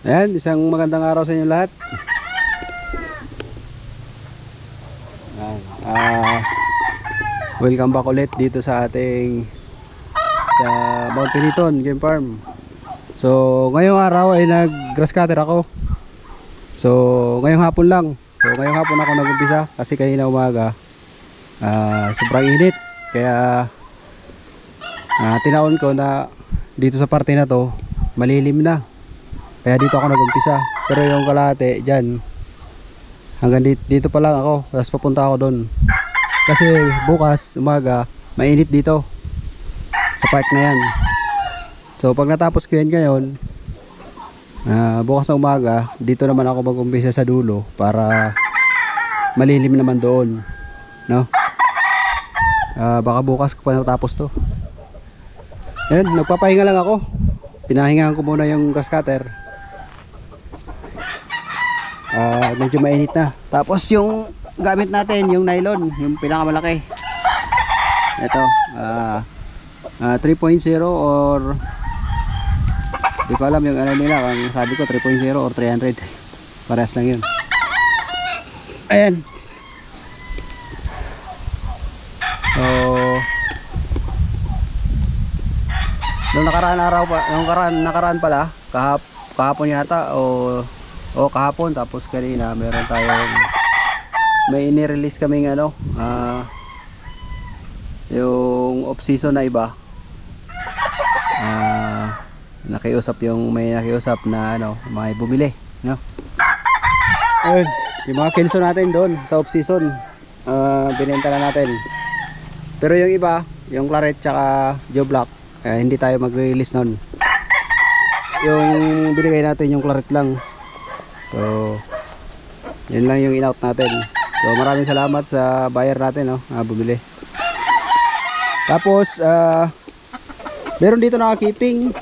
Ayan, isang magandang araw sa inyo lahat. Ayan, welcome back ulit dito sa ating sa Mount Piniton Game Farm. So ngayong araw ay nag grass cutter ako. So ngayong hapon lang. So ngayong hapon ako nag-umpisa kasi kanina umaga sobrang init. Kaya tinaon ko na dito sa parte na to malilim na. Kaya dito ako nag-umpisa. Pero yung kalahati dyan hanggang dito pa lang ako. Tapos papunta ako doon. Kasi bukas umaga mainit dito sa part na yan. So pag natapos ko yan ngayon, bukas na umaga dito naman ako mag-umpisa sa dulo para malilim naman doon, no? Baka bukas ko pa natapos to. Ayan, nagpapahinga lang ako. Pinahingahan ko muna yung grass cutter. Medyo mainit na. Tapos yung gamit natin, yung nylon, yung pinakamalaki. Ito, 3.0 or di ko alam yung ano nila. Kung sabi ko 3.0 or 300, parehas lang yun. Ayan. So nung nakaraan araw pa, nung nakaraan pala, kahapon yata o kahapon, tapos kanina meron tayong may ini-release kaming ano, yung off season na iba. May nakiusap na ano, may bumili, no? Ayun, yung mga kilso natin doon sa off season, binenta na natin. Pero yung iba, yung Claret tsaka Joe Black, hindi tayo mag-release nun. Yung binigay natin yung Claret lang. So yun lang yung in-out natin. So maraming salamat sa buyer natin, no, bumili. Tapos meron dito naka-keeping.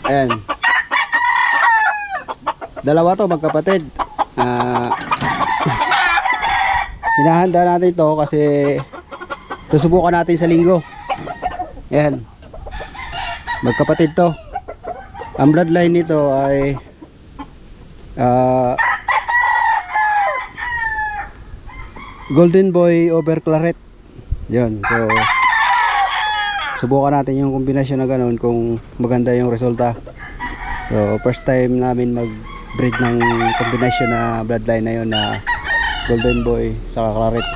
Ayan, dalawa to magkapatid. Hinahanda natin ito kasi susubukan natin sa linggo. Ayan, magkapatid to. Ang bloodline nito ay Golden Boy over Claret. Yun, so subukan natin yung kombinasyon na ganoon kung maganda yung resulta. So first time namin mag breed ng kombinasyon na bloodline na yun, na Golden Boy sa Claret.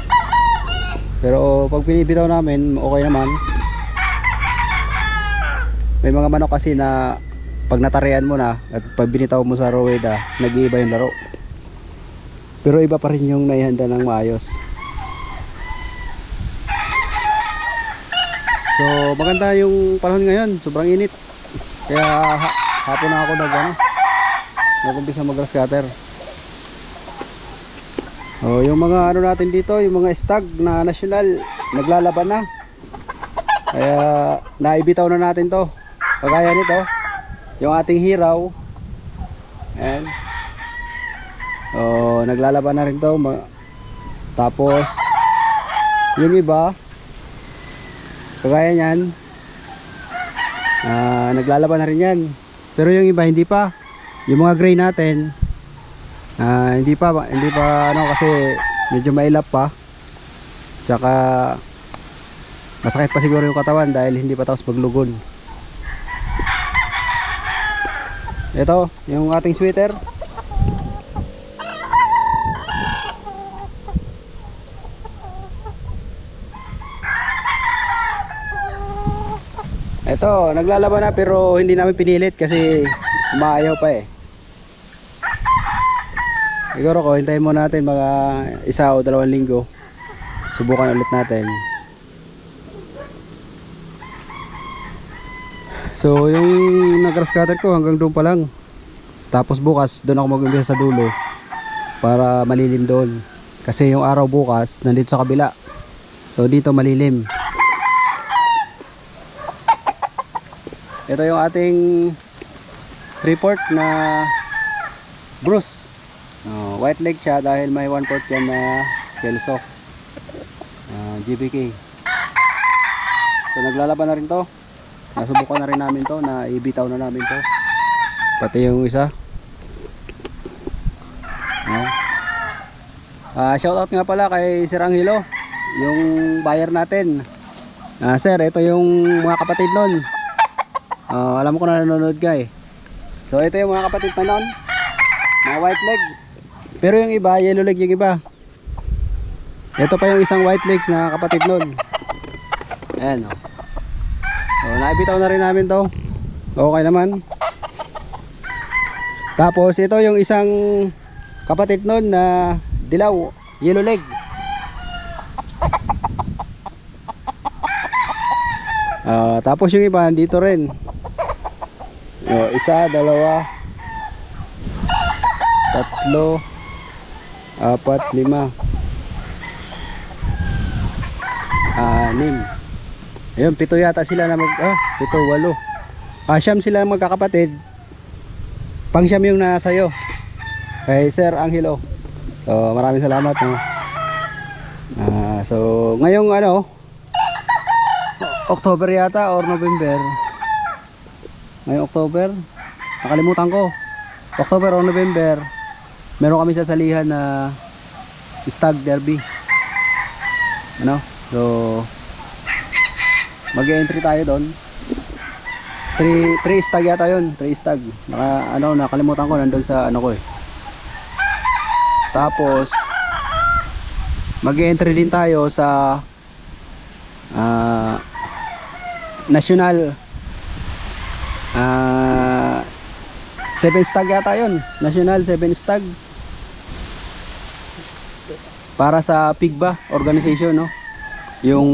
Pero pag pinibitaw namin okay naman. May mga manok kasi na pag natarian mo na at pag binitaw mo sa Roweda, nag-iiba yung laro. Pero iba pa rin yung naihanda ng maayos. So maganda yung panahon ngayon, sobrang init. Kaya hapon na ako nag-umpisa mag-grass cutter. Yung mga ano natin dito, yung mga stag na national, naglalaban na. Kaya naibitaw na natin to. Kagaya nito, yung ating hiraw. Ayan. Naglalaban na rin to. Tapos yung iba, kagaya nyan, naglalaban na rin yan. Pero yung iba hindi pa. Yung mga gray natin, hindi pa ano, kasi medyo mailap pa. Tsaka masakit pa siguro yung katawan dahil hindi pa tapos maglugon. Ito yung ating sweater. Ito, naglalaban na pero hindi namin pinilit kasi umaayaw pa eh. Siguro ko hintayin mo natin mga 1 o 2 linggo. Subukan ulit natin. So yung nag-grass cutter ko hanggang doon pa lang. Tapos bukas doon ako mag-umpisa sa dulo para malilim doon. Kasi yung araw bukas nandito sa kabila. So dito malilim. Ito yung ating 3/4 na Bruce. White leg siya dahil may 1/4 yan na Kelso. GBK. So naglalaban na rin to. Nasubukan na rin namin to, na ibitaw na namin to. pati yung isa. Shoutout nga pala kay Sir Angelo, yung buyer natin. Sir, ito yung mga kapatid nun. Alam ko na nanonood ka eh. So ito yung mga kapatid pa nun, mga white leg. Pero yung iba, yellow leg yung iba. Ito pa yung isang white legs na kapatid nun. Ayan o. Naibitaw na rin namin to. Okay naman. Tapos ito yung isang kapatid nun na dilaw, yellow leg. Tapos yung iba dito rin. Isa, dalawa, tatlo, apat, lima, anim. Ayun, pito yata sila na pito, walo. Siyam sila magkakapatid. Pang siyam yung nasayo kay Sir Angelo. So maraming salamat, no? So ngayong October yata or November. Ngayong October, nakalimutan ko. October or November, meron kami sasalihan na stag derby. So mag-entry tayo doon. 3 stag yata yun, 3 stag. Nakalimutan ko, nandun sa ko eh. Tapos mag-entry din tayo sa national 7 stag yata yun. National 7 stag para sa PIGBA organization, no? Yung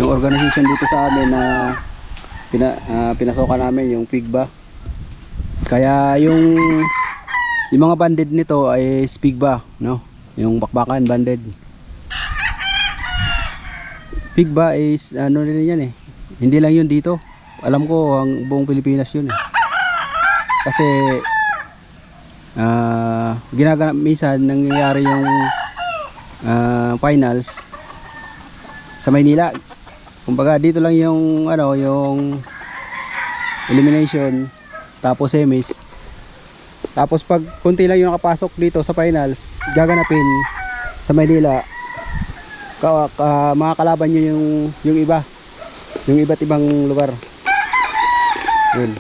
organization dito sa amin na pinasokan namin, yung PIGBA. Kaya yung mga banded nito ay PIGBA, no? Yung bakbakan banded. PIGBA is rin yan eh. Hindi lang yun dito. Alam ko ang buong Pilipinas yun eh. Kasi ginaganap minsan nangyayari yung finals sa Maynila. Kumbaga dito lang yung yung elimination, tapos semis. Tapos pag kunti lang yung nakapasok dito sa finals, gaganapin sa Maynila. Mga kalaban nyo yung iba, yung iba't ibang lugar. Yun.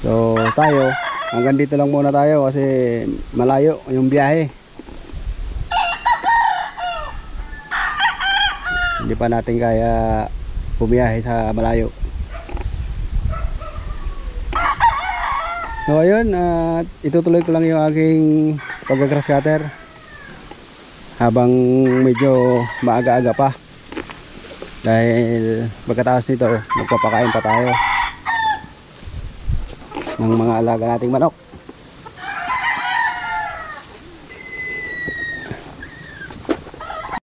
So tayo, hanggang dito lang muna tayo kasi malayo yung biyahe. Hindi pa natin kaya bumiyahe sa malayo. So ayun, itutuloy ko lang yung aking pag-grass cutter habang medyo maaga-aga pa, dahil pagkatapos nito magpapakain pa tayo ng mga alaga nating manok.